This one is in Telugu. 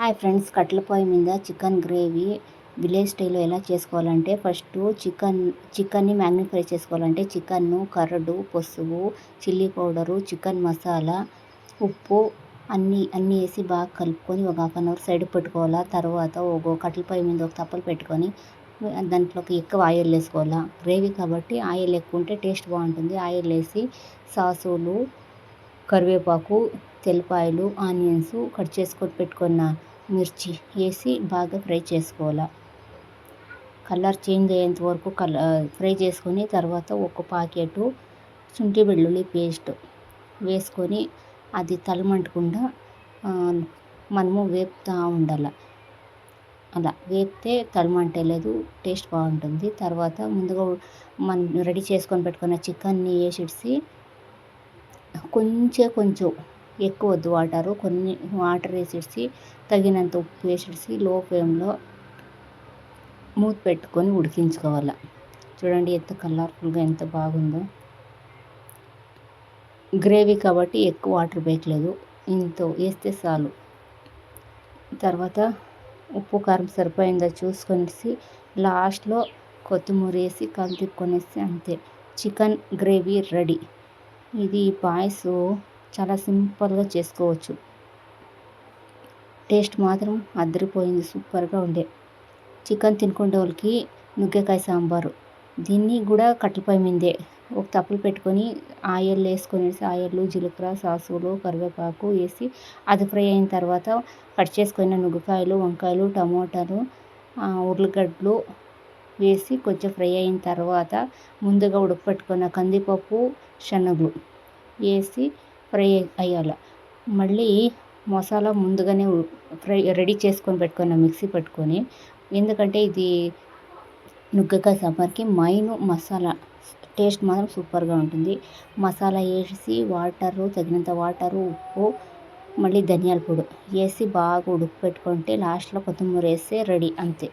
హాయ్ ఫ్రెండ్స్, కట్టెల పొయ్యి మీద చికెన్ గ్రేవీ విలేజ్ స్టైల్లో ఎలా చేసుకోవాలంటే, ఫస్ట్ చికెన్ని మ్యాగ్నిఫై చేసుకోవాలంటే చికెన్ను, కరడు, పసుపు, చిల్లీ పౌడరు, చికెన్ మసాలా, ఉప్పు అన్నీ వేసి బాగా కలుపుకొని ఒక హాఫ్ అన్ అవర్ సైడ్ పెట్టుకోవాలా. తర్వాత ఒక కట్టెల పొయ్యి మీద ఒక తప్పలు పెట్టుకొని దాంట్లోకి ఎక్కువ ఆయిల్ వేసుకోవాలా. గ్రేవీ కాబట్టి ఆయిల్ ఎక్కువ ఉంటే టేస్ట్ బాగుంటుంది. ఆయిల్ వేసి సాసులు, కరివేపాకు, తెల్లపాయలు, ఆనియన్స్, కట్ చేసుకొని పెట్టుకున్న మిర్చి వేసి బాగా ఫ్రై చేసుకోవాలి. కలర్ చేంజ్ అయ్యేంత వరకు ఫ్రై చేసుకొని తర్వాత ఒక ప్యాకెట్ శుంఠి వెల్లుల్లి పేస్ట్ వేసుకొని అది తలమంటకుండా మనము వేపుతూ ఉండాలి. అలా వేపితే తలమంటలేదు, టేస్ట్ బాగుంటుంది. తర్వాత ముందుగా మనం రెడీ చేసుకొని పెట్టుకున్న చికెన్ని వేసేసి కొంచెం ఎక్కువ వద్దు వాటరు, కొన్ని వాటర్ వేసేసి తగినంత ఉప్పు వేసేసి లో ఫ్లేమ్లో మూత పెట్టుకొని ఉడికించుకోవాలి. చూడండి ఎంత కలర్ఫుల్గా ఎంత బాగుందో. గ్రేవీ కాబట్టి ఎక్కువ వాటర్ వేయట్లేదు, ఇంత వేస్తే చాలు. తర్వాత ఉప్పు కారం సరిపోయిందో చూసుకొనేసి లాస్ట్లో కొత్తిమీర వేసి కలిపి అంతే, చికెన్ గ్రేవీ రెడీ. ఇది పాయసం చాలా సింపుల్గా చేసుకోవచ్చు. టేస్ట్ మాత్రం అదిరిపోయింది, సూపర్గా ఉండే. చికెన్ తినుకునే వాళ్ళకి నుగ్గకాయ సాంబారు. దీన్ని కూడా కట్టెల పొయ్యి మీదే ఒక తప్పులు పెట్టుకొని ఆయిల్ వేసుకొనేసి ఆయిల్, జీలకర్ర, సాసులు, కరివేపాకు వేసి అది ఫ్రై అయిన తర్వాత కట్ చేసుకున్న నుగ్గకాయలు, వంకాయలు, టమోటాలు, ఉర్లగడ్డలు వేసి కొంచెం ఫ్రై అయిన తర్వాత ముందుగా ఉడకపెట్టుకున్న కందిపప్పు, శనగలు వేసి ఫ్రై అయ్యాలి. మళ్ళీ మసాలా ముందుగానే రెడీ చేసుకొని పెట్టుకున్న మిక్సీ పెట్టుకొని, ఎందుకంటే ఇది నుగ్గకాయ సాంబార్కి మెయిన్ మసాలా, టేస్ట్ మాత్రం సూపర్గా ఉంటుంది. మసాలా వేసి తగినంత వాటరు, ఉప్పు, మళ్ళీ ధనియాల పొడి వేసి బాగా ఉడకపెట్టుకుంటే లాస్ట్లో కొత్తిమీర వేస్తే రెడీ, అంతే.